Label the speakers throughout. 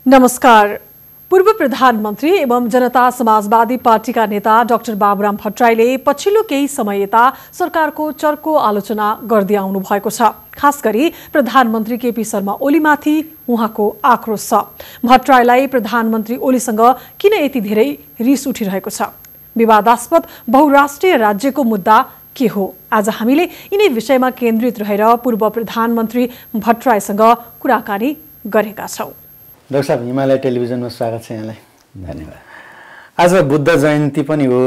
Speaker 1: नमस्कार। पूर्व प्रधानमन्त्री एवं जनता समाजवादी पार्टीका नेता डाक्टर बाबुराम भट्टराईले पछिल्लो केही समय यता सरकारको चर्को आलोचना गर्दै आउनु भएको छ। खास गरी प्रधानमन्त्री केपी शर्मा ओलीमाथि उहाँको आक्रोश छ। भट्टराईलाई प्रधानमन्त्री ओलीसँग किन यति धेरै रिस उठिरहेको छ? विवादास्पद बहुराष्ट्रिय राज्यको मुद्दा के हो? आज हामीले यिनै विषयमा केन्द्रित रहेर पूर्व प्रधानमन्त्री भट्टराईसँग कुराकानी गरेका छौं।
Speaker 2: डाक्टर साहब, हिमालय टेलिभिजनमा स्वागत छ यहाँलाई।
Speaker 3: धन्यवाद।
Speaker 2: आज बुद्ध जयन्ती पनि हो,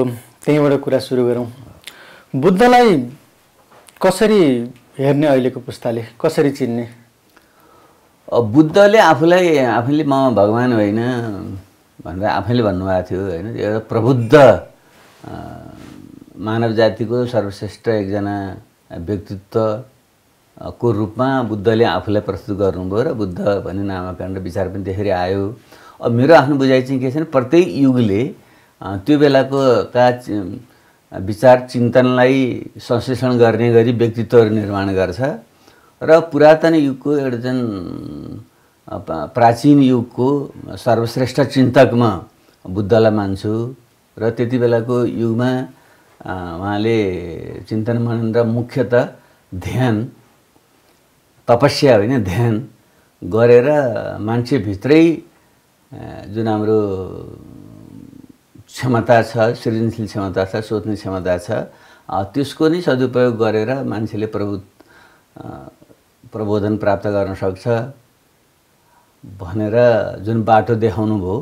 Speaker 2: त्यहीबाट कुरा सुरु गरौँ। बुद्धलाई कसरी हेर्ने अहिलेको पुस्ताले, कसरी चिन्ने?
Speaker 3: बुद्धले आफूले म भगवान होइन भनेर आफैले भन्नुभएको थियो होइन। एउटा प्रबुद्ध मानव जातिको सर्वश्रेष्ठ एकजना व्यक्तित्व को रूपमा बुद्धले आफूलाई प्रस्तुत गर्नुभयो र बुद्ध भन्ने नामकरण र विचार पनि त्यसरी आयो। अब मेरो आफ्नो बुझाइ चाहिँ के छ भने प्रत्येक युगले त्यो बेलाको विचार चिन्तनलाई संश्लेषण गर्ने गरी व्यक्तित्वहरू निर्माण गर्छ र पुरातन युगको एउटा जुन प्राचीन युगको सर्वश्रेष्ठ चिन्तक म बुद्धलाई मान्छु र त्यति बेलाको युगमा उहाँले चिन्तन मनन र मुख्यतः ध्यान, तपस्या होइन ध्यान गरेर मान्छेभित्रै जुन हाम्रो क्षमता छ, सृजनशील क्षमता छ, सोच्ने क्षमता छ, त्यसको नै सदुपयोग गरेर मान्छेले प्रबोधन प्राप्त गर्न सक्छ भनेर जुन बाटो देखाउनु भयो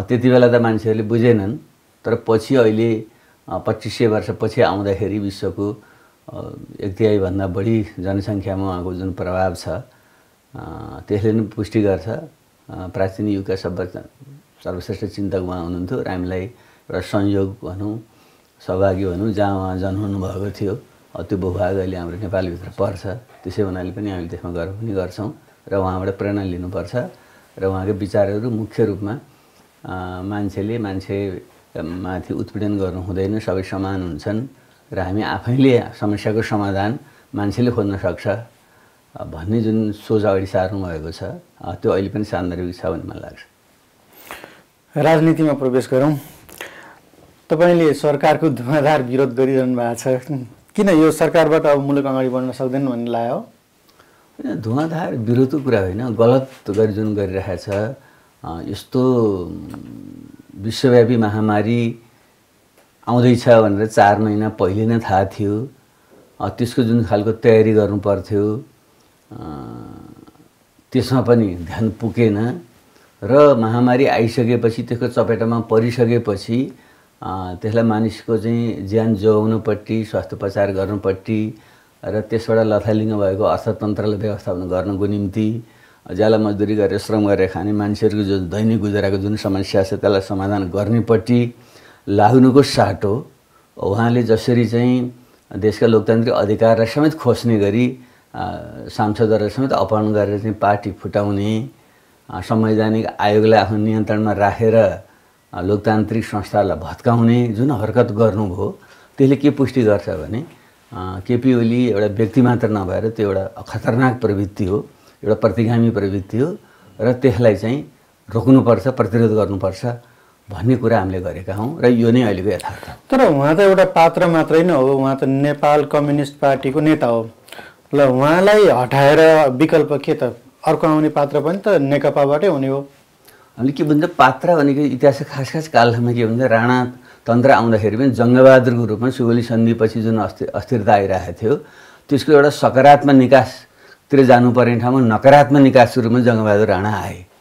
Speaker 3: त्यति बेला त मान्छेहरूले बुझेनन्। तर पछि अहिले 2500 वर्षपछि आउँदाखेरि विश्वको 1/3 भन्दा बढी जनसङ्ख्यामा उहाँको जुन प्रभाव छ त्यसले नै पुष्टि गर्छ। प्राचीन युगका सर्वश्रेष्ठ चिन्तक उहाँ हुनुहुन्थ्यो र हामीलाई एउटा संयोग भनौँ, सौभाग्य भनौँ, जहाँ उहाँ जन्मनु भएको थियो त्यो भूभाग अहिले हाम्रो नेपालभित्र पर्छ। त्यसै हुनाले पनि हामीले त्यसमा गर्व पनि गर्छौँ र उहाँबाट प्रेरणा लिनुपर्छ र उहाँको विचारहरू मुख्य रूपमा मान्छेमाथि उत्पीडन गर्नु हुँदैन, सबै समान हुन्छन् र हामी आफैले समस्याको समाधान मान्छेले खोज्न सक्छ भन्ने जुन सोच अगाडि सार्नु भएको छ त्यो अहिले पनि सान्दर्भिक छ भन्ने मलाई लाग्छ।
Speaker 2: राजनीतिमा प्रवेश गरौँ। तपाईँले सरकारको धुवाँधार विरोध गरिरहनु भएको छ, किन यो सरकारबाट अब मुलुक अगाडि बढ्न सक्दैन भन्ने लाग्यो?
Speaker 3: होइन, धुवाँधार विरोधको कुरा होइन, गलत गरी जुन गरिरहेछ यस्तो विश्वव्यापी महामारी आउँदैछ भनेर 4 महिना पहिले नै थाहा थियो। त्यसको जुन खालको तयारी गर्नु पर्थ्यो त्यसमा पनि ध्यान पुगेन र महामारी आइसकेपछि त्यसको चपेटामा परिसकेपछि त्यसलाई मानिसको चाहिँ ज्यान जोगाउनुपट्टि, स्वास्थ्योपचार गर्नुपट्टि र त्यसबाट लथालिङ्ग भएको अर्थतन्त्रलाई व्यवस्थापन गर्नको निम्ति ज्याला मजदुरी गरेर श्रम गरेर खाने मान्छेहरूको जो दैनिक गुजाराको जुन समस्या छ त्यसलाई समाधान गर्नेपट्टि लाग्नुको साटो उहाँले जसरी चाहिँ देशका लोकतान्त्रिक अधिकारलाई समेत खोज्ने गरी सांसदहरूलाई समेत अपहरण गरेर चाहिँ पार्टी फुटाउने, संवैधानिक आयोगलाई आफ्नो नियन्त्रणमा राखेर लोकतान्त्रिक संस्थाहरूलाई भत्काउने जुन हरकत गर्नुभयो त्यसले के पुष्टि गर्छ भने केपी ओली एउटा व्यक्ति मात्र नभएर त्यो एउटा खतरनाक प्रवृत्ति हो, एउटा प्रतिगामी प्रवृत्ति हो र त्यसलाई चाहिँ रोक्नुपर्छ, प्रतिरोध गर्नुपर्छ भन्ने कुरा हामीले गरेका हौँ र यो नै अहिलेको यथार्थ।
Speaker 2: तर उहाँ त एउटा पात्र मात्रै नै हो, उहाँ त नेपाल कम्युनिस्ट पार्टीको नेता हो। ल उहाँलाई हटाएर विकल्प के त? अर्को आउने पात्र पनि त नेकपाबाटै हुने हो।
Speaker 3: हामीले के भन्छ, पात्र भनेको इतिहासको खास कालमा के भन्छ, राणा तन्त्र आउँदाखेरि पनि जङ्गबहादुरको रूपमा सुगौली सन्धिपछि जुन अस्थिरता आइरहेको थियो त्यसको एउटा सकारात्मक निकासतिर जानुपर्ने ठाउँमा नकारात्मक निकासको रूपमा जङ्गबहादुर राणा आए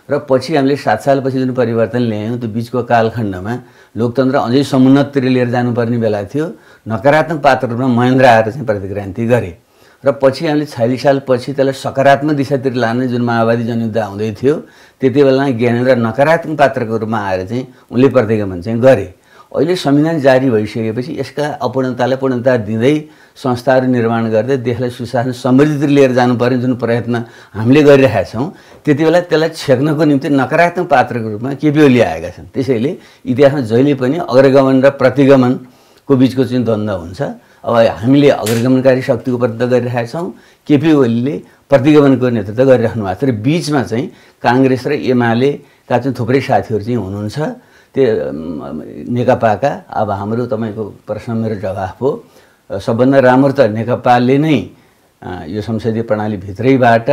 Speaker 3: र पछि हामीले 7 सालपछि जुन परिवर्तन ल्यायौँ त्यो बिचको कालखण्डमा लोकतन्त्र अझै समुन्नततिर लिएर जानुपर्ने बेला थियो। नकारात्मक पात्र रूपमा महेन्द्र आएर चाहिँ प्रतिक्रान्ति गरे र पछि हामीले 46 सालपछि त्यसलाई सकारात्मक दिशातिर लाने जुन माओवादी जनयुद्ध आउँदै थियो त्यति बेला ज्ञानेन्द्र नकारात्मक पात्रको रूपमा आएर चाहिँ उनले प्रतिगमन चाहिँ गरे। अहिले संविधान जारी भइसकेपछि यसका अपूर्णतालाई पूर्णता दिँदै संस्थाहरू निर्माण गर्दै देशलाई सुशासन समृद्धितिर लिएर जानुपर्ने जुन प्रयत्न हामीले गरिरहेका छौँ त्यति बेला त्यसलाई छेक्नको निम्ति नकारात्मक पात्रको रूपमा केपी ओली आएका छन्। त्यसैले इतिहासमा जहिले पनि अग्रगमन र प्रतिगमनको बिचको चाहिँ द्वन्द्व हुन्छ। अब हामीले अग्रगमनकारी शक्तिको प्रतिनिधित्व गरिरहेका छौँ, केपी ओलीले प्रतिगमनको नेतृत्व गरिराख्नु भएको छ र बिचमा चाहिँ काङ्ग्रेस र एमालेका चाहिँ थुप्रै साथीहरू चाहिँ हुनुहुन्छ। त्यो नेकपाका अब हाम्रो तपाईँको प्रश्न मेरो जवाफ हो, सबभन्दा राम्रो त नेकपाले नै यो संसदीय प्रणालीभित्रैबाट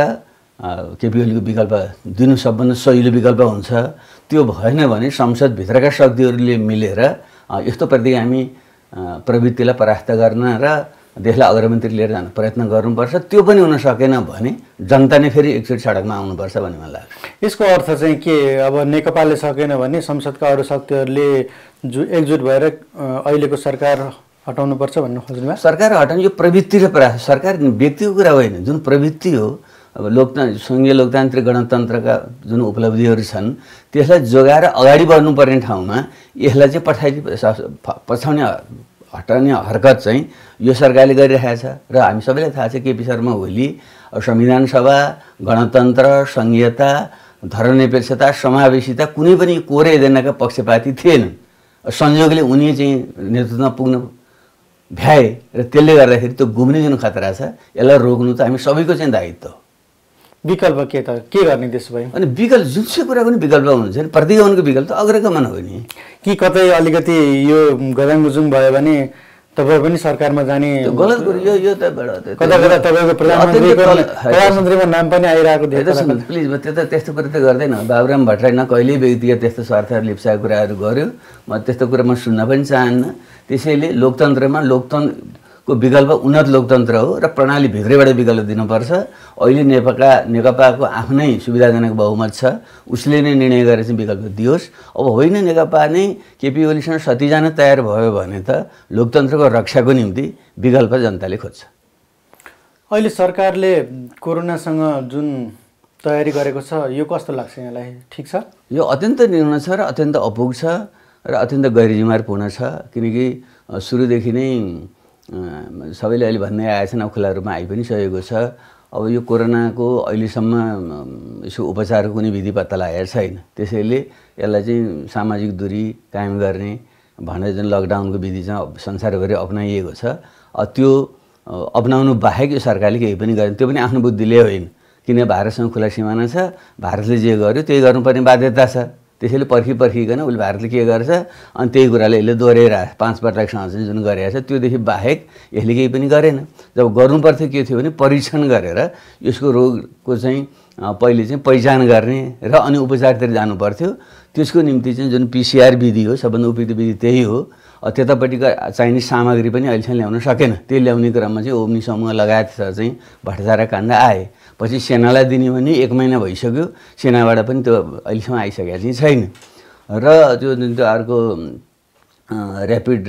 Speaker 3: केपी ओलीको विकल्प दिनु सबभन्दा सजिलो विकल्प हुन्छ। त्यो भएन भने संसदभित्रका शक्तिहरूले मिलेर यस्तो प्रतिगामी प्रवृत्तिलाई परास्त गर्न र देशलाई अग्रगतितिर लिएर जान प्रयत्न गर्नुपर्छ। त्यो पनि हुन सकेन भने जनता नै फेरि एकचोटि सडकमा आउनुपर्छ भन्ने मलाई लाग्छ।
Speaker 2: यसको अर्थ चाहिँ के, अब नेकपाले सकेन भने संसदका अरू शक्तिहरूले एकजुट भएर अहिलेको सरकार हटाउनुपर्छ भन्नु खोज्नुभयो?
Speaker 3: सरकार हटाउनु यो प्रवृत्ति र प्रयास, सरकार व्यक्तिको कुरा होइन, जुन प्रवृत्ति हो। अब सङ्घीय लोकतान्त्रिक गणतन्त्रका जुन उपलब्धिहरू छन् त्यसलाई जोगाएर अगाडि बढ्नुपर्ने ठाउँमा यसलाई चाहिँ पछाउने हटाउने हरकत चाहिँ यो सरकारले गरिरहेको छ। र हामी सबैलाई थाहा छ केपी शर्मा ओली संविधान सभा, गणतन्त्र, संघीयता, धर्मनिरपेक्षता, समावेशिता कुनै पनि कोर एजेन्डाका पक्षपाती थिएनन्। संयोगले उनी चाहिँ नेतृत्वमा पुग्न भ्याए र त्यसले गर्दाखेरि त्यो गुम्ने जुन खतरा छ यसलाई रोक्नु त हामी सबैको चाहिँ दायित्व हो।
Speaker 2: विकल्प के त, के गर्ने त्यसो भए?
Speaker 3: अनि विकल्प जुनसुकै कुराको नि विकल्प हुन्छ नि, प्रतिगमनको विकल्प त अग्रगमन हो नि।
Speaker 2: कि कतै अलिकति यो गजाङगुजुङ भयो भने तपाईँ पनि सरकारमा जाने
Speaker 3: गलत कुरो यो त
Speaker 2: कता कता तपाईँको प्रधानमन्त्रीको नाम पनि आइरहेको देख्छ।
Speaker 3: प्लिज म त्यस्तो कुरा त गर्दैन। बाबुराम भट्टराई न कहिल्यै व्यक्तिगत त्यस्तो स्वार्थहरू लिप्साएको कुराहरू गर्यो, म त्यस्तो कुरा म सुन्न पनि चाहन्न। त्यसैले लोकतन्त्रमा लोकतन्त्रको विकल्प उन्नत लोकतन्त्र हो र प्रणालीभित्रैबाट विकल्प दिनुपर्छ। अहिले नेकपाको आफ्नै सुविधाजनक बहुमत छ, उसले नै निर्णय गरेर चाहिँ विकल्प दियोस्। अब होइन नेकपा नै केपी ओलीसँग सती जान तयार भयो भने त लोकतन्त्रको रक्षाको निम्ति विकल्प जनताले खोज्छ।
Speaker 2: अहिले सरकारले कोरोनासँग जुन तयारी गरेको छ यो कस्तो लाग्छ यहाँलाई? ठिक छ? यो
Speaker 3: अत्यन्त न्यून छ र अत्यन्त अपुग छ र अत्यन्त गैरजिम्मेवारपूर्ण छ। किनकि सुरुदेखि नै सबैले अहिले भन्दै आएछन्, अब खुला रूपमा आइ पनि सकेको छ। अब यो कोरोनाको अहिलेसम्म यसो उपचारको कुनै विधि पत्ता लागेको छैन। त्यसैले यसलाई चाहिँ सामाजिक दूरी कायम गर्ने भनेर जुन लकडाउनको विधि चाहिँ संसारभरि अपनाइएको छ, त्यो अपनाउनु बाहेक यो सरकारले केही पनि गरेन। त्यो पनि आफ्नो बुद्धिले होइन, किन भारतसँग खुला सिमाना छ, भारतले जे गर्यो त्यही गर्नुपर्ने बाध्यता छ। त्यसैले पर्खिकन उसले भारतले के गर्छ अनि त्यही कुराले यसले दोहोऱ्याइरहेको 5 पटकसँग चाहिँ जुन गरेको छ त्योदेखि बाहेक यसले केही पनि गरेन। जब गर्नुपर्थ्यो के थियो भने परीक्षण गरेर यसको रोगको चाहिँ पहिले चाहिँ पहिचान गर्ने र अनि उपचारतिर जानु पर्थ्यो। त्यसको निम्ति चाहिँ जुन पिसिआर विधि हो सबभन्दा उपयुक्त विधि त्यही हो। त्यतापट्टिको चाहिने सामग्री पनि अहिलेसम्म ल्याउन सकेन। त्यही ल्याउने क्रममा चाहिँ ओम्नी समूह लगायत चाहिँ भ्रष्टाचार काण्ड आए। पछि सेनालाई दिने भने 1 महिना भइसक्यो, सेनाबाट पनि त्यो अहिलेसम्म आइसकेको चाहिँ छैन। र त्यो जुन त्यो अर्को ऱ्यापिड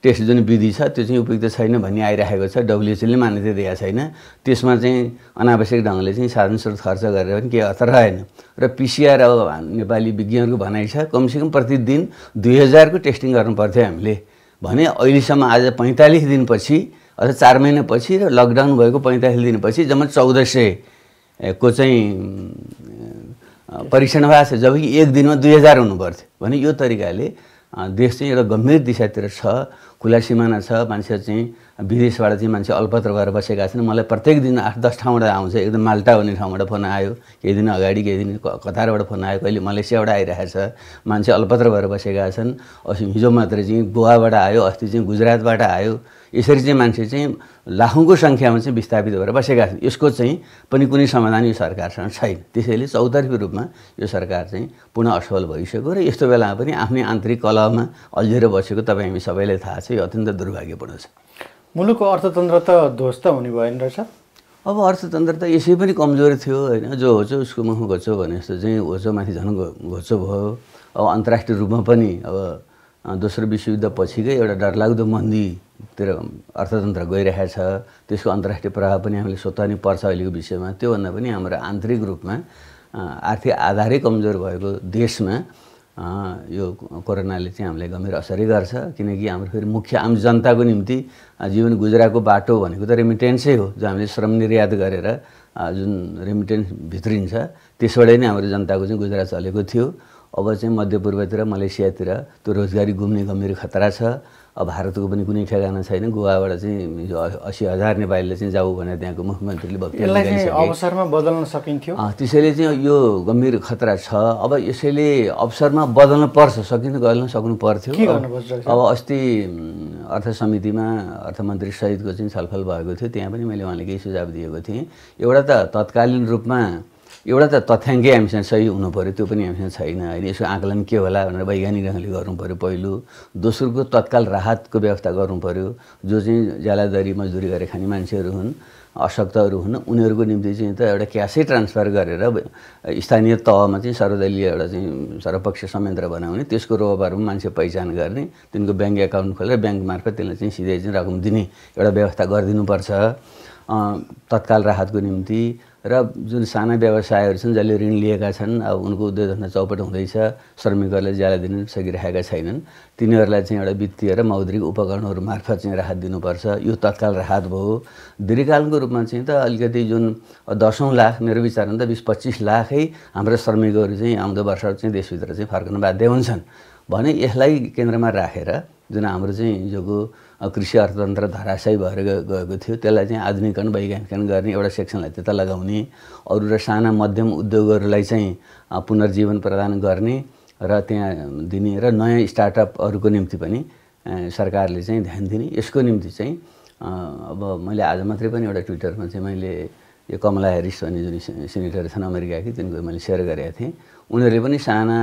Speaker 3: टेस्ट जुन विधि छ त्यो चाहिँ उपयुक्त छैन भन्ने आइरहेको छ, डब्ल्युएचओले मान्यता दिएको छैन। त्यसमा चाहिँ अनावश्यक ढङ्गले चाहिँ साधन स्रोत खर्च गरेर पनि केही अर्थ रहेन। र पिसिआर अब नेपाली विज्ञहरूको भनाइ छ कमसेकम प्रतिदिन 2000 को टेस्टिङ गर्नुपर्थ्यो हामीले भने अहिलेसम्म आज 45 दिनपछि अथवा 4 महिनापछि र लकडाउन भएको 45 दिनपछि जम्मा 1400 को चाहिँ परीक्षण भएको छ, जबकि एक दिनमा 2000 हुनुपर्थ्यो भने यो तरिकाले देश चाहिँ एउटा गम्भीर दिशातिर छ। खुला सिमाना छ, मान्छे चाहिँ विदेशबाट चाहिँ मान्छे अल्पत्र भएर बसेका छन्। मलाई प्रत्येक दिन 8-10 ठाउँबाट आउँछ। एकदम माल्टा भन्ने ठाउँबाट फोन आयो, केही दिन अगाडि केही दिन कतारबाट फोन आयो, कहिले मलेसियाबाट आइरहेछ। मान्छे अल्पत्र भएर बसेका छन्। हिजो मात्रै चाहिँ गोवाबाट आयो, अस्ति चाहिँ गुजरातबाट आयो। यसरी चाहिँ मान्छे चाहिँ लाखौँको सङ्ख्यामा चाहिँ विस्थापित भएर बसेका छन्। यसको चाहिँ पनि कुनै समाधान यो सरकारसँग छैन। त्यसैले चौतर्फी रूपमा यो सरकार चाहिँ पुनः असफल भइसक्यो र यस्तो बेलामा पनि आफ्नै आन्तरिक कलहमा अल्झेर बसेको तपाईँ हामी सबैलाई थाहा छ। यो अत्यन्त दुर्भाग्यपूर्ण छ।
Speaker 2: मुलुकको अर्थतन्त्र त ध्वस्त हुने भएन रहेछ।
Speaker 3: अब अर्थतन्त्र त यसै पनि कमजोर थियो होइन, जो होचो उसको मुख घोचो भने जस्तो चाहिँ होचोमाथि झन् घोचो भयो। अब अन्तर्राष्ट्रिय रूपमा पनि अब दोस्रो विश्वयुद्ध पछिकै एउटा डरलाग्दो मन्दीतिर अर्थतन्त्र गइरहेको छ। त्यसको अन्तर्राष्ट्रिय प्रभाव पनि हामीले सोच्नै पर्छ अहिलेको विषयमा। त्योभन्दा पनि हाम्रो आन्तरिक रूपमा आर्थिक आधारै कमजोर भएको देशमा यो कोरोनाले चाहिँ हामीलाई गम्भीर असरै गर्छ। किनकि हाम्रो फेरि मुख्य आम जनताको निम्ति जीवन गुजराको बाटो भनेको त रेमिटेन्सै हो, जो हामीले श्रम निर्यात गरेर जुन रेमिटेन्स भित्रिन्छ त्यसबाटै नै हाम्रो जनताको चाहिँ गुजरा चलेको थियो। अब चाहिँ मध्यपूर्वतिर मलेसियातिर त्यो रोजगारी गुम्ने गम्भीर खतरा छ। अब भारतको पनि कुनै ठेगाना छैन। गोवाबाट चाहिँ 80,000 नेपालीले चाहिँ जाऊ भनेर त्यहाँको मुख्यमन्त्रीले वक्तव्य
Speaker 2: दिइसके। अवसरमा बदल्न सकिन्थ्यो।
Speaker 3: त्यसैले चाहिँ यो गम्भीर खतरा छ। अब यसैले अवसरमा बदल्न पर्छ, सकिन्छ गर्न सक्नु पर्थ्यो। अब अस्ति अर्थ समितिमा अर्थमन्त्री सहितको चाहिँ छलफल भएको थियो, त्यहाँ पनि मैले उहाँले केही सुझाव दिएको थिएँ। एउटा त तत्कालीन रूपमा एउटा त तथ्याङ्कै हामीसँग सही हुनु पऱ्यो, त्यो पनि हामीसँग छैन होइन। यसको आकलन के होला भनेर वैज्ञानिक ढङ्गले गर्नु पऱ्यो पहिलो। दोस्रोको तत्काल राहतको व्यवस्था गर्नु पऱ्यो। जो चाहिँ ज्यालादारी मजदुरी गरेर खाने मान्छेहरू हुन्, अशक्तहरू हुन्, उनीहरूको निम्ति चाहिँ त एउटा क्यासै ट्रान्सफर गरेर स्थानीय तहमा चाहिँ सर्वदलीय एउटा चाहिँ सर्वपक्षीय संयन्त्र बनाउने, त्यसको रोबारमा मान्छे पहिचान गर्ने, तिनको ब्याङ्क एकाउन्ट खोलेर ब्याङ्क मार्फत त्यसलाई चाहिँ सिधै चाहिँ रकम दिने एउटा व्यवस्था गरिदिनुपर्छ तत्काल राहतको निम्ति। र जुन साना व्यवसायहरू छन् जसले ऋण लिएका छन्, अब उनको उद्योग धन्दा चौपट हुँदैछ, श्रमिकहरूलाई ज्याला दिन सकिरहेका छैनन्, तिनीहरूलाई चाहिँ एउटा वित्तीय र मौद्रिक उपकरणहरू मार्फत चाहिँ राहत दिनुपर्छ। यो तत्काल राहत भयो। दीर्घकालको रूपमा चाहिँ त अलिकति जुन 10औं लाख, मेरो विचारमा त 20-25 लाखै हाम्रो श्रमिकहरू चाहिँ आउँदो वर्ष चाहिँ देशभित्र चाहिँ फर्कन बाध्य हुन्छन् भने यसलाई केन्द्रमा राखेर जुन हाम्रो चाहिँ हिजोको कृषि अर्थतन्त्र धराशायी भएर गएको थियो त्यसलाई चाहिँ आधुनिकरण वैज्ञानिकरण गर्ने एउटा सेक्सनलाई त्यता लगाउने, अरू र साना मध्यम उद्योगहरूलाई चाहिँ पुनर्जीवन प्रदान गर्ने र त्यहाँ दिने र नयाँ स्टार्टअपहरूको निम्ति पनि सरकारले चाहिँ ध्यान दिने। यसको निम्ति चाहिँ अब मैले आज मात्रै पनि एउटा ट्विटरमा चाहिँ मैले यो कमला ह्यारिस भन्ने जुन सेनेटर छन् अमेरिकाकी, तिनको मैले सेयर गरेका थिएँ। उनीहरूले पनि साना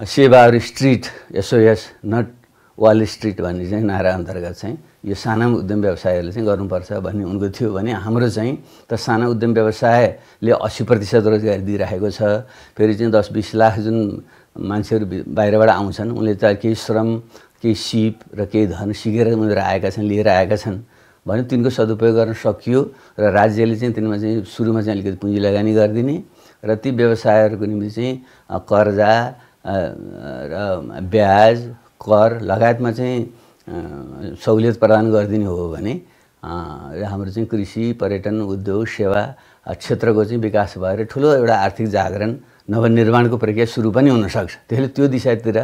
Speaker 3: save our street SOS not Wall Street भन्ने चाहिँ नारा अन्तर्गत चाहिँ यो साना उद्यम व्यवसायहरूले चाहिँ गर्नुपर्छ भन्ने उनको थियो भने हाम्रो चाहिँ त साना उद्यम व्यवसायले 80% रोजगारी दिइरहेको छ। फेरि चाहिँ 10-20 लाख जुन मान्छेहरू बाहिरबाट आउँछन्, उनले त केही श्रम, केही सिप र केही धन सिकेर उनीहरू आएका छन्, लिएर आएका छन् भने तिनको सदुपयोग गर्न सकियो र राज्यले चाहिँ तिनमा चाहिँ सुरुमा चाहिँ अलिकति पुँजी लगानी गरिदिने र ती व्यवसायहरूको निम्ति चाहिँ कर्जा र ब्याज, कर लगायतमा चाहिँ सहुलियत प्रदान गरिदिने हो भने हाम्रो चाहिँ कृषि, पर्यटन, उद्योग, सेवा क्षेत्रको चाहिँ विकास भएर ठुलो एउटा आर्थिक जागरण, नवनिर्माणको प्रक्रिया सुरु पनि हुनसक्छ। त्यसले त्यो दिशातिर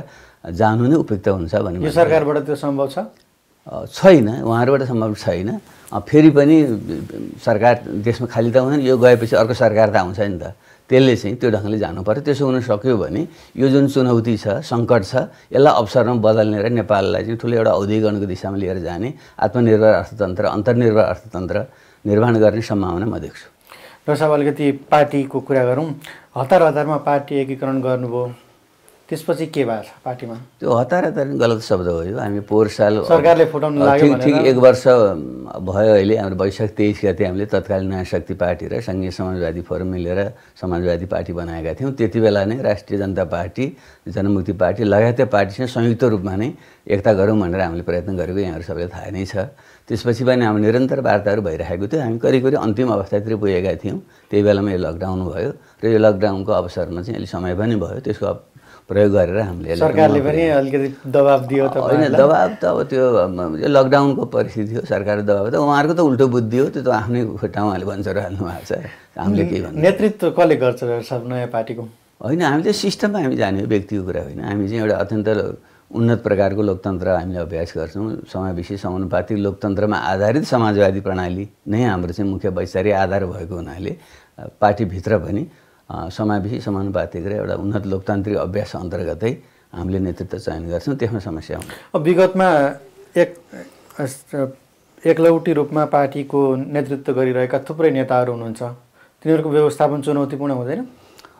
Speaker 3: जानु नै उपयुक्त हुन्छ भन्ने।
Speaker 2: यो सरकारबाट त्यो सम्भव
Speaker 3: छैन, उहाँहरूबाट सम्भव छैन। फेरि पनि सरकार देशमा खाली त हुँदैन, यो गएपछि अर्को सरकार त आउँछ नि त, त्यसले चाहिँ त्यो ढङ्गले जानु पर्यो। त्यसो हुन सक्यो भने यो जुन चुनौती छ, सङ्कट छ, यसलाई अवसरमा बदल्ने र नेपाललाई चाहिँ ठुलो एउटा औद्योगिकरणको दिशामा लिएर जाने, आत्मनिर्भर अर्थतन्त्र, अन्तर्निर्भर अर्थतन्त्र निर्माण गर्ने सम्भावना म देख्छु।
Speaker 2: र साहब अलिकति पार्टीको कुरा गरौँ। हतारमा पार्टी एकीकरण गर्नुभयो, त्यसपछि के भएको छ पार्टीमा? त्यो
Speaker 3: हतार गलत शब्द हो यो। हामी पोहोर साल
Speaker 2: सरकारले फुटाउन लाग्यो
Speaker 3: ठिक 1 वर्ष भयो अहिले। हाम्रो वैशाख 23 गते हामीले तत्कालीन नयाँ शक्ति पार्टी र सङ्घीय समाजवादी फोरम मिलेर समाजवादी पार्टी बनाएका थियौँ। त्यति बेला नै राष्ट्रिय जनता पार्टी, जनमुक्ति पार्टी लगायतै पार्टीसँग संयुक्त रूपमा नै एकता गरौँ भनेर हामीले प्रयत्न गरेको यहाँहरू सबैलाई थाहा नै छ। त्यसपछि पनि हाम्रो निरन्तर वार्ताहरू भइरहेको थियो। हामी करिब अन्तिम अवस्थातिर पुगेका थियौँ। त्यही बेलामा यो लकडाउन भयो र यो लकडाउनको अवसरमा चाहिँ अलि समय पनि भयो, त्यसको प्रयोग गरेर हामीले
Speaker 2: सरकारले पनि अलिकति दबाब दियो त
Speaker 3: होइन। दबाब त अब त्यो लकडाउनको परिस्थिति हो, सरकारको दबाब त उहाँहरूको त उल्टो बुद्धि हो, त्यो त आफ्नै खुट्टामा उहाँले भन्छहरू हाल्नु भएको छ। हामीले के भन्नु,
Speaker 2: नेतृत्व कसले गर्छ सब नयाँ पार्टीको?
Speaker 3: होइन, हामी चाहिँ सिस्टममा हामी जाने हो, व्यक्तिको कुरा होइन। हामी चाहिँ एउटा अत्यन्त उन्नत प्रकारको लोकतन्त्र हामीले अभ्यास गर्छौँ। समावेशी समानुपातिक लोकतन्त्रमा आधारित समाजवादी प्रणाली नै हाम्रो चाहिँ मुख्य वैचारिक आधार भएको हुनाले पार्टीभित्र पनि समावेशी समानुपातिक र एउटा उन्नत लोकतान्त्रिक अभ्यास अन्तर्गतै हामीले नेतृत्व चयन गर्छौँ। त्यसमा समस्या हुन्छ।
Speaker 2: अब विगतमा एकलौटी रूपमा पार्टीको नेतृत्व गरिरहेका थुप्रै नेताहरू हुनुहुन्छ, तिनीहरूको व्यवस्थापन चुनौतीपूर्ण हुँदैन?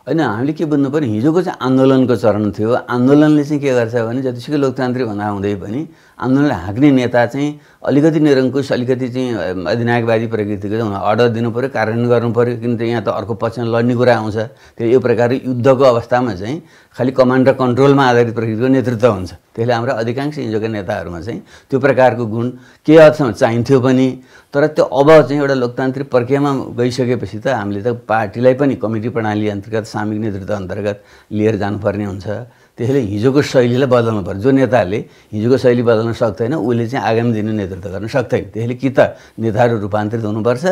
Speaker 3: होइन, हामीले के बुझ्नु पऱ्यो, हिजोको चाहिँ आन्दोलनको चरण थियो। आन्दोलनले चाहिँ के गर्छ भने जतिसुकै लोकतान्त्रिक भन्दा हुँदै पनि आन्दोलनले हाँक्ने नेता चाहिँ अलिकति निरङ्कुश, अलिकति चाहिँ अधिनायकवादी प्रकृतिको चाहिँ अर्डर दिनु पऱ्यो, कार्यान्वयन गर्नु पऱ्यो। किन त यहाँ त अर्को पक्षमा लड्ने कुरा आउँछ। त्यो यो प्रकारले युद्धको अवस्थामा चाहिँ खालि कमान्ड र कन्ट्रोलमा आधारित प्रकृतिको नेतृत्व हुन्छ। त्यसले हाम्रो अधिकांश हिजोका नेताहरूमा चाहिँ त्यो प्रकारको गुण केही हदसम्म चाहिन्थ्यो पनि। तर त्यो अब चाहिँ एउटा लोकतान्त्रिक प्रक्रियामा गइसकेपछि त हामीले त पार्टीलाई पनि कमिटी प्रणाली अन्तर्गत, सामूहिक नेतृत्व अन्तर्गत लिएर जानुपर्ने हुन्छ। त्यसैले हिजोको शैलीलाई बदल्नु पर्छ। जो नेताले हिजोको शैली बदल्न सक्दैन उसले चाहिँ आगामी दिनमा नेतृत्व गर्न सक्दैन। त्यसैले कि त नेताहरू रूपान्तरित हुनुपर्छ,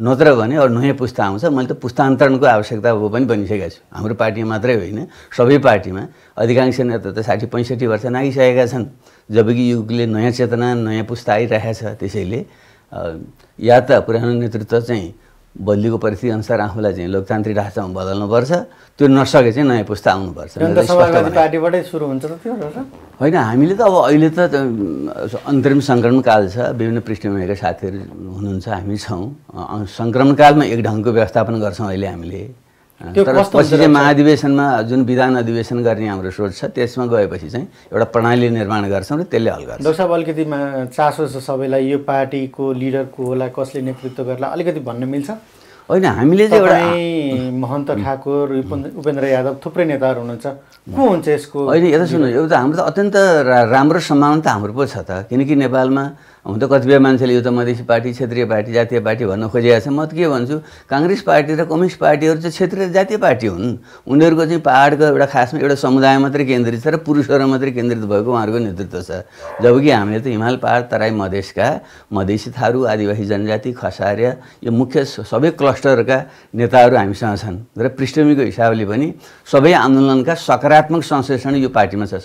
Speaker 3: नत्र भने अरू नयाँ पुस्ता आउँछ। मैले त पुस्तान्तरणको आवश्यकता पनि भनिसकेको छु। हाम्रो पार्टीमा मात्रै होइन, सबै पार्टीमा अधिकांश नेता त 60-65 वर्ष नागिसकेका छन्, जबकि युगले नयाँ चेतना नयाँ पुस्ता आइरहेको छ। त्यसैले या त पुरानो नेतृत्व चाहिँ बदलीको परिस्थिति अनुसार आफूलाई चाहिँ लोकतान्त्रिक ढाँचामा बदल्नुपर्छ, त्यो नसके चाहिँ नयाँ पुस्ता आउनुपर्छ।
Speaker 2: समाजवादी पार्टीबाटै सुरु हुन्छ त त्यो
Speaker 3: होइन। हामीले त अब अहिले त अन्तरिम सङ्क्रमणकाल छ, विभिन्न पृष्ठभूमिका साथीहरू हुनुहुन्छ, हामी छौँ। सङ्क्रमणकालमा एक ढङ्गको व्यवस्थापन गर्छौँ अहिले हामीले। तर पछि चाहिँ महाधिवेशनमा जुन विधान अधिवेशन गर्ने हाम्रो सोच छ त्यसमा गएपछि चाहिँ एउटा प्रणाली निर्माण गर्छौँ र त्यसले हल गर्छ।
Speaker 2: डाक्टर साहब, अलिकति चासो छ सबैलाई यो पार्टीको लिडर को होला, कसले नेतृत्व गर्ला, अलिकति भन्न मिल्छ?
Speaker 3: होइन, हामीले चाहिँ एउटा
Speaker 2: महन्त ठाकुर, उपेन्द्र यादव, थुप्रै नेताहरू हुनुहुन्छ, को हुन्छ यसको?
Speaker 3: होइन, यता सुन्नु, एउटा हाम्रो त अत्यन्त राम्रो सम्भावना त हाम्रो पो छ त। किनकि नेपालमा हुन त कतिपय मान्छेले यो त मधेसी पार्टी, क्षेत्रीय पार्टी, जातीय पार्टी भन्न खोजिएको छ। म त के भन्छु, काङ्ग्रेस पार्टी र कम्युनिस्ट पार्टीहरू चाहिँ क्षेत्रीय जातीय पार्टी हुन्। उनीहरूको चाहिँ पाहाडको एउटा खासमा एउटा समुदाय मात्रै केन्द्रित छ र पुरुषहरू मात्रै केन्द्रित भएको उहाँहरूको नेतृत्व छ। जबकि हामीले त हिमाल, पहाड, तराई, मधेसका मधेसी, थारू, आदिवासी जनजाति, खसारिया यो मुख्य सबै क्लस्टरका नेताहरू हामीसँग छन् र पृष्ठभूमिको हिसाबले पनि सबै आन्दोलनका सकारात्मक संश्लेषण यो पार्टीमा छ,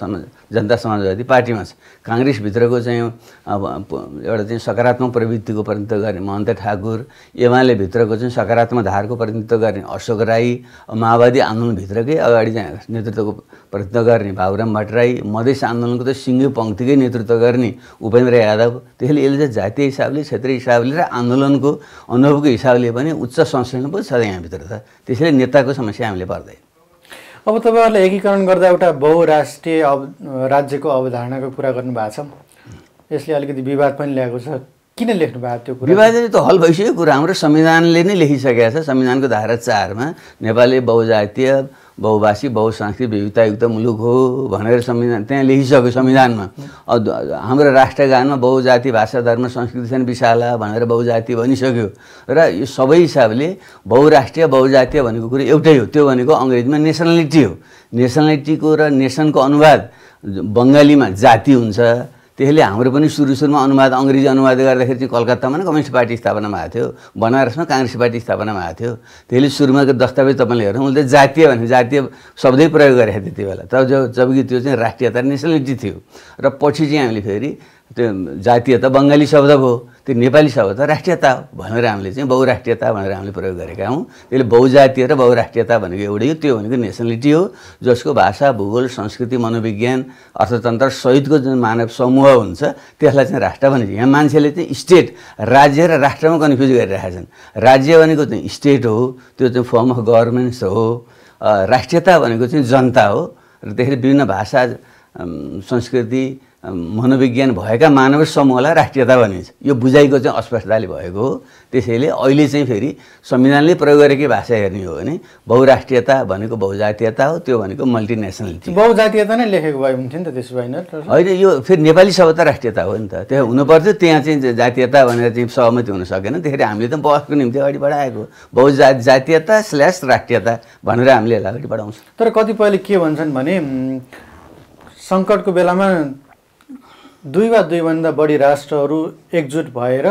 Speaker 3: जनता समाजवादी पार्टीमा छ। काङ्ग्रेसभित्रको चाहिँ एउटा चाहिँ सकारात्मक प्रवृत्तिको प्रतिनिधित्व गर्ने महन्त ठाकुर, एमाले भित्रको चाहिँ सकारात्मक धारको प्रतिनिधित्व गर्ने अशोक राई, माओवादी आन्दोलनभित्रकै अगाडि चाहिँ नेतृत्वको प्रतिनिधित्व गर्ने बाबुराम भट्टराई, मधेस आन्दोलनको त सिङ्गै पङ्क्तिकै नेतृत्व गर्ने उपेन्द्र यादव। त्यसैले यसले चाहिँ जातीय हिसाबले, क्षेत्रीय हिसाबले र आन्दोलनको अनुभवको हिसाबले पनि उच्च संश्लेषण पनि छ यहाँभित्र त। त्यसैले नेताको समस्या हामीले पर्दैन।
Speaker 2: अब तपाईँहरूले एकीकरण गर्दा एउटा बहुराष्ट्रिय राज्यको अवधारणाको कुरा गर्नुभएको छ, यसले अलिकति विवाद पनि ल्याएको छ। किन लेख्नु भएको त्यो कुरा?
Speaker 3: विवाद त हल भइसक्यो कुरा। हाम्रो संविधानले नै लेखिसकेको छ। संविधानको धारा 4मा नेपालले बहुजातीय, बहुभाषी, बहुसांस्कृतिक विविधतायुक्त मुलुक हो भनेर संविधान त्यहाँ लेखिसक्यो संविधानमा। हाम्रो राष्ट्रगानमा बहुजाति, भाषा, धर्म, संस्कृति छन् विशाला भनेर बहुजाति भनिसक्यो। र यो सबै हिसाबले बहुराष्ट्रिय, बहुजातीय भनेको कुरो एउटै हो। त्यो भनेको अङ्ग्रेजीमा नेसनलिटी हो। नेसनलिटीको र नेसनको अनुवाद बङ्गालीमा जाति हुन्छ। त्यसैले हाम्रो पनि सुरुमा अनुवाद, अङ्ग्रेजी अनुवाद गर्दाखेरि चाहिँ कलकत्तामा कम्युनिस्ट पार्टी स्थापनामा आएको थियो, बनारसमा काङ्ग्रेस पार्टी स्थापनामा आएको थियो। त्यसैले सुरुमाको दस्तावेज तपाईँले हेर्नु, उसले जातीय भने जातीय शब्दै प्रयोग गरेको थियो त्यति बेला। तर जबकि त्यो चाहिँ राष्ट्रियता, नेसनलिटी थियो। र पछि चाहिँ हामीले फेरि त्यो जातीयता बङ्गाली शब्द भयो, त्यो नेपाली शब्द त राष्ट्रियता हो भनेर हामीले चाहिँ बहुराष्ट्रियता भनेर हामीले प्रयोग गरेका हौँ। त्यसले बहुजातीय र बहुराष्ट्रियता भनेको एउटै हो। त्यो भनेको नेसनलिटी हो, जसको भाषा, भूगोल, संस्कृति, मनोविज्ञान, अर्थतन्त्र सहितको जुन मानव समूह हुन्छ त्यसलाई चाहिँ राष्ट्र भनिन्छ। यहाँ मान्छेले चाहिँ स्टेट, राज्य र राष्ट्रमा कन्फ्युज गरिरहेका छन्। राज्य भनेको चाहिँ स्टेट हो, त्यो चाहिँ फर्म अफ गभर्मेन्ट्स हो। राष्ट्रियता भनेको चाहिँ जनता हो। र त्यसरी विभिन्न भाषा, संस्कृति, मनोविज्ञान भएका मानव समूहलाई राष्ट्रियता भनिन्छ। यो बुझाइको चाहिँ अस्पष्टताले भएको हो। त्यसैले अहिले चाहिँ फेरि संविधानले प्रयोग गरेकै भाषा हेर्ने हो भने बहुराष्ट्रियता भनेको बहुजातीयता हो, त्यो भनेको मल्टिनेसनलिटी।
Speaker 2: बहुजातीयता नै लेखेको भए हुन्थ्यो नि त त्यसो भएन?
Speaker 3: होइन, यो फेरि नेपाली शब्द त राष्ट्रियता हो नि त, त्यहाँ हुनुपर्थ्यो। त्यहाँ चाहिँ जातीयता भनेर चाहिँ सहमति हुन सकेन। त्यसरी हामीले त बहसको निम्ति अगाडि बढाएको बहुजातीयता / राष्ट्रियता भनेर हामीले यसलाई अगाडि बढाउँछौँ।
Speaker 2: तर कतिपयले के भन्छन् भने सङ्कटको बेलामा 2 वा 2 भन्दा बढी राष्ट्रहरू एकजुट भएर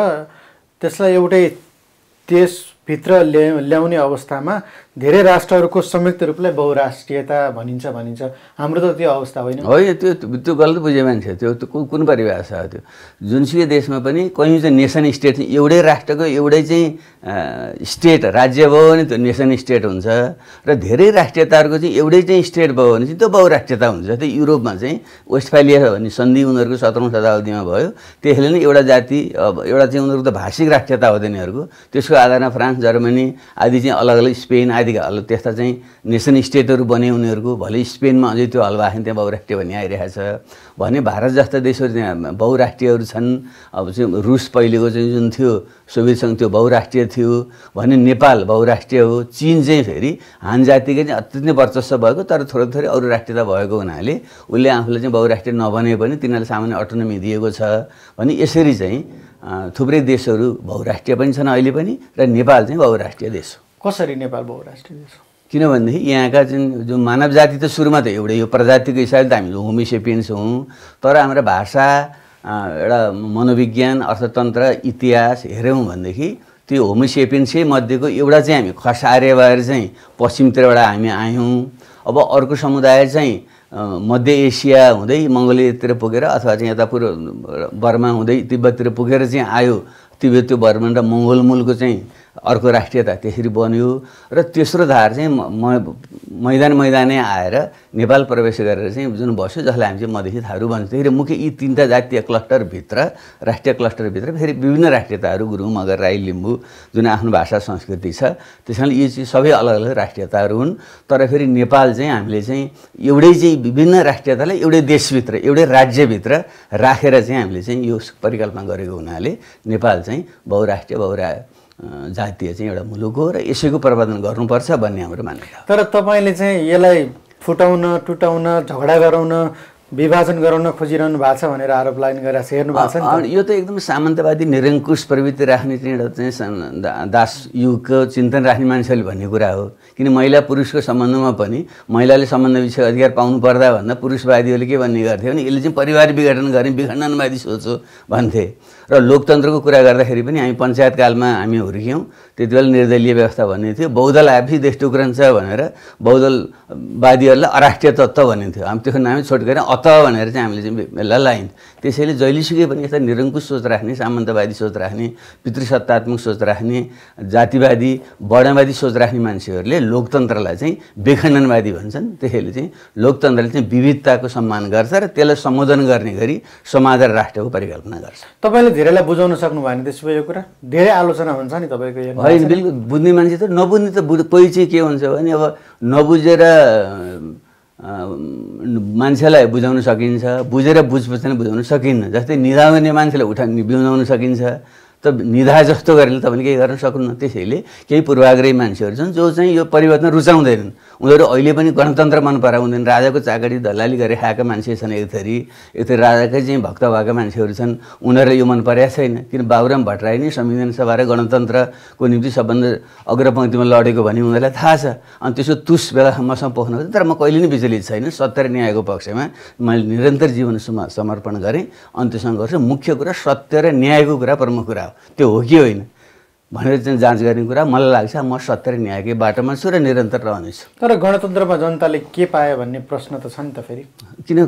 Speaker 2: त्यसलाई एउटै देशभित्र ल्याउने अवस्थामा धेरै राष्ट्रहरूको संयुक्त रूपलाई बहुराष्ट्रियता भनिन्छ। हाम्रो त त्यो अवस्था होइन।
Speaker 3: त्यो गलत बुझे मान्छे। त्यो कुन परिभाषा हो त्यो? जुनसुकै देशमा पनि कहीँ चाहिँ नेसन स्टेट, एउटै राष्ट्रको एउटै चाहिँ स्टेट राज्य भयो भने त्यो नेसन स्टेट हुन्छ। र धेरै राष्ट्रियताहरूको चाहिँ एउटै चाहिँ स्टेट भयो भने चाहिँ त्यो बहुराष्ट्रियता हुन्छ। जस्तै युरोपमा चाहिँ वेस्टफालिया भन्ने सन्धि उनीहरूको 17औं शताब्दीमा भयो। त्यसले नै एउटा जाति, एउटा चाहिँ उनीहरूको त भाषिक राष्ट्रियता हो तिनीहरूको। त्यसको आधारमा फ्रान्स, जर्मनी आदि चाहिँ अलग अलग, स्पेन आदि त्यस्ता चाहिँ नेसन स्टेटहरू बने उनीहरूको। भले स्पेनमा अझै त्यो हल्वा आयो त्यहाँ बहुराष्ट्रिय भन्ने आइरहेको छ भने भारत जस्ता देशहरू त्यहाँ बहुराष्ट्रियहरू छन्। अब चाहिँ रुस पहिलेको चाहिँ जुन थियो सोभियत सङ्घ त्यो बहुराष्ट्रिय थियो भने नेपाल बहुराष्ट्रिय हो। चीन चाहिँ फेरि हान जातिकै चाहिँ अत्यन्तै वर्चस्व भएको तर थोरै अरू राष्ट्रियता भएको हुनाले उसले आफूलाई चाहिँ बहुराष्ट्रिय नबने पनि तिनीहरूलाई सामान्य अटोनोमी दिएको छ भने यसरी चाहिँ थुप्रै देशहरू बहुराष्ट्रिय पनि छन् अहिले पनि र नेपाल चाहिँ बहुराष्ट्रिय देश हो।
Speaker 2: कसरी नेपाल बहुराष्ट्रिय देश हो?
Speaker 3: किनभनेदेखि यहाँका जुन मानव जाति त सुरुमा त एउटै हो, प्रजातिको हिसाबले त हामी होमो सेपियन्स हौँ, तर हाम्रो भाषा एउटा मनोविज्ञान अर्थतन्त्र इतिहास हेऱ्यौँ भनेदेखि त्यो होमो सेपियन्सै मध्येको एउटा चाहिँ हामी खसारे भएर चाहिँ पश्चिमतिरबाट हामी आयौँ। अब अर्को समुदाय चाहिँ मध्य एसिया हुँदै मङ्गोलियातिर पुगेर अथवा चाहिँ यता बर्मा हुँदै तिब्बततिर पुगेर चाहिँ आयो। तिब्बती बर्मन र मङ्गोल मूलको चाहिँ अर्को राष्ट्रियता त्यसरी बन्यो र तेस्रो धार चाहिँ मैदानै आएर नेपाल प्रवेश गरेर चाहिँ जुन बस्यो, जसलाई हामी चाहिँ मधेसी थारू भन्छौँ। त्यसरी मुख्य यी तीनटा जातीय क्लस्टरभित्र, राष्ट्रिय क्लस्टरभित्र फेरि विभिन्न राष्ट्रियताहरू गुरुङ, मगर, राई, लिम्बू जुन आफ्नो भाषा संस्कृति छ, त्यस कारणले यी चाहिँ सबै अलग अलग राष्ट्रियताहरू हुन्। तर फेरि नेपाल चाहिँ हामीले चाहिँ एउटै चाहिँ विभिन्न राष्ट्रियतालाई एउटै देशभित्र, एउटै राज्यभित्र राखेर चाहिँ हामीले चाहिँ यो परिकल्पना गरेको हुनाले नेपाल चाहिँ बहुराष्ट्रिय जातीय चाहिँ एउटा मुलुक हो र यसैको प्रवर्धन गर्नुपर्छ भन्ने हाम्रो मान्यता।
Speaker 2: तर तपाईँले चाहिँ यसलाई फुटाउन, टुटाउन, झगडा गराउन, विभाजन गराउन खोजिरहनु भएको छ भनेर आरोप लाग्ने गरेर हेर्नु भएको छ नि।
Speaker 3: यो त एकदम सामन्तवादी निरङ्कुश प्रवृत्ति राख्ने चाहिँ एउटा चाहिँ दास युगको चिन्तन राख्ने मान्छेहरूले भन्ने कुरा हो। किन महिला पुरुषको सम्बन्धमा पनि महिलाले सम्बन्ध विषय अधिकार पाउनु पर्दा भन्दा पुरुषवादीहरूले के भन्ने गर्थे भने यसले चाहिँ परिवार विघटन गर्ने विखण्डनवादी सोच हो भन्थे। र लोकतन्त्रको कुरा गर्दाखेरि पनि हामी पञ्चायतकालमा हामी हुर्क्यौँ, त्यति बेला निर्दलीय व्यवस्था भन्ने थियो। बहुदल आएपछि देश टुक्रन्छ भनेर बहुदलवादीहरूलाई अराष्ट्रिय तत्त्व भनिन्थ्यो। हामी त्यो नामै छोटकरी अत भनेर चाहिँ हामीले चाहिँ बेला लाइन्। त्यसैले जहिलेसुकै पनि यस्ता निरङ्कुश सोच राख्ने, सामन्तवादी सोच राख्ने, पितृसत्तात्मक सोच राख्ने, जातिवादी वर्णवादी सोच राख्ने मान्छेहरूले लोकतन्त्रलाई चाहिँ विखण्डनवादी भन्छन्। त्यसैले चाहिँ लोकतन्त्रले चाहिँ विविधताको सम्मान गर्छ र त्यसलाई सम्बोधन गर्ने गरी समाज र राष्ट्रको परिकल्पना गर्छ।
Speaker 2: तपाईँले धेरैलाई बुझाउन सक्नु भयो नि त्यसो भए यो कुरा? धेरै आलोचना हुन्छ नि तपाईँको यो?
Speaker 3: होइन, बिल्कुल बुझ्ने मान्छे त नबुझ्ने त कोही चाहिँ के हुन्छ भने अब नबुझेर मान्छेलाई बुझाउन सकिन्छ, बुझेर बुझ्दैन बुझाउन सकिन्न। जस्तै निधा गर्ने मान्छेलाई बुझाउन सकिन्छ, त निधा जस्तो गरेर तपाईँले केही गर्न सक्नुहुन्न। त्यसैले केही पूर्वाग्रही मान्छेहरू छन् जो चाहिँ यो परिवर्तन रुचाउँदैनन्। उनीहरू अहिले पनि गणतन्त्र मन पराउँदैनन्। राजाको चाकरी दलाली गरेर खाएका मान्छे छन्, एक थरी राजाकै चाहिँ भक्त भएका मान्छेहरू छन्, उनीहरूलाई यो मन परेको छैन। किन बाबुराम भट्टराई नै संविधान सभा र गणतन्त्रको निम्ति सबभन्दा अग्रपङ्क्तिमा लडेको भन्ने उनीहरूलाई थाहा छ। अनि त्यसो तुस बेला मसँग पोख्नु तर म कहिले नै विचलित छैन। सत्य र न्यायको पक्षमा मैले निरन्तर जीवन समर्पण गरेँ। अनि त्यसमा गर्छु मुख्य कुरा सत्य र न्यायको कुरा प्रमुख कुरा हो। त्यो हो कि होइन भनेर चाहिँ जाँच गर्ने कुरा मलाई लाग्छ। म सत्य र न्यायकै बाटोमा छु र निरन्तर रहनेछु।
Speaker 2: तर गणतन्त्रमा जनताले के पायो भन्ने प्रश्न त छ नि त फेरि।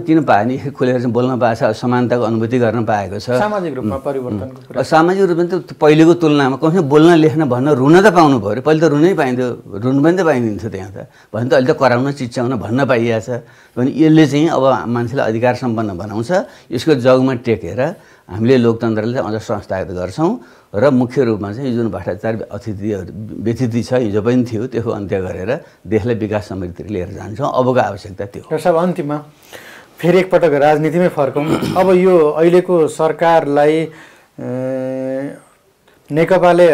Speaker 3: किन पायो नि? खुलेर चाहिँ बोल्न पाएको छ, समानताको अनुभूति गर्न पाएको छ।
Speaker 2: सामाजिक रूपमा परिवर्तनको कुरा,
Speaker 3: सामाजिक रूपमा त पहिलेको तुलनामा कहीँ बोल्न, लेख्न, भन्न, रुन त पाउनु पऱ्यो। पहिले त रुनै पाइन्थ्यो, रुन पनि त पाइदिन्थ्यो त्यहाँ त। भने त अहिले त कराउन, चिच्याउन, भन्न पाइएको छ भने यसले चाहिँ अब मान्छेलाई अधिकार सम्पन्न बनाउँछ। यसको जगमा टेकेर हामीले लोकतन्त्रलाई अझ संस्थागत गर्छौँ र मुख्य रूपमा चाहिँ जुन भ्रष्टाचार व्यथिति छ, हिजो पनि थियो, त्यसको अन्त्य गरेर देशलाई विकास समृद्धितिर लिएर जान्छौँ। अबको आवश्यकता त्यो हो।
Speaker 2: सब अन्तिममा फेरि एकपटक राजनीतिमै फर्कौँ। अब यो अहिलेको सरकारलाई नेकपाले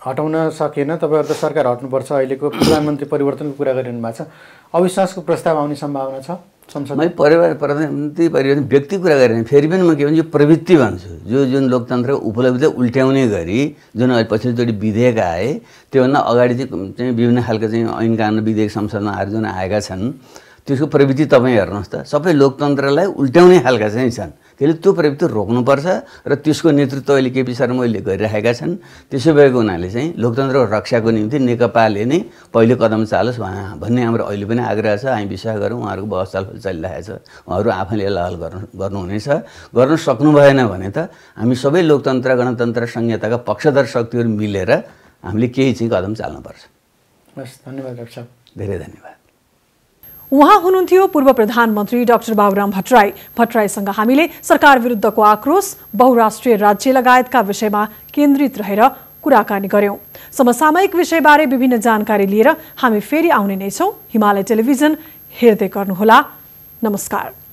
Speaker 2: हटाउन सकेन। तपाईँहरू त सरकार हट्नुपर्छ, अहिलेको प्रधानमन्त्री परिवर्तनको कुरा गरिरहनु भएको छ। अविश्वासको प्रस्ताव आउने सम्भावना छ संसदमा?
Speaker 3: प्रधानमन्त्री परिवर्तन व्यक्ति कुरा गरेर फेरि पनि म के भन्छ, यो प्रवृत्ति भन्छु। जुन लोकतन्त्रको उपलब्धि उल्ट्याउने गरी जुन पछिल्लोचोटि विधेयक आए, त्योभन्दा अगाडि चाहिँ विभिन्न खालको चाहिँ ऐन कानुन विधेयक संसदमा जुन आएका छन्, त्यसको प्रवृत्ति तपाईँ हेर्नुहोस् त, सबै लोकतन्त्रलाई उल्ट्याउने खालका चाहिँ छन्। त्यसले त्यो प्रवृत्ति रोक्नुपर्छ र त्यसको नेतृत्व अहिले केपी शर्मा ओलीले गरिरहेका छन्। त्यसो भएको हुनाले चाहिँ लोकतन्त्रको रक्षाको निम्ति नेकपाले नै पहिलो कदम चालोस् भन्ने हाम्रो अहिले पनि आग्रह छ। हामी विश्वास गरौँ उहाँहरूको बहस छलफल चलिरहेको छ, उहाँहरू आफैले यसलाई हल गर्नुहुनेछ। गर्न सक्नु भएन भने त हामी सबै लोकतन्त्र, गणतन्त्र, संहिताका पक्षधर शक्तिहरू मिलेर हामीले केही चाहिँ कदम चाल्नुपर्छ।
Speaker 2: हस्, धन्यवाद डाक्टर साहब।
Speaker 3: धेरै धन्यवाद।
Speaker 1: उहाँ हुनुहुन्थ्यो पूर्व प्रधानमन्त्री डाक्टर बाबुराम भट्टराई। भट्टराईसँग हामीले सरकार विरुद्धको आक्रोश, बहुराष्ट्रिय राज्य लगायतका विषयमा केन्द्रित रहेर कुराकानी गर्यौं। समसामयिक विषयबारे विभिन्न जानकारी लिएर हामी फेरि आउने नै छौं। हिमालय टेलिभिजन हेर्दै गर्नुहोला। नमस्कार।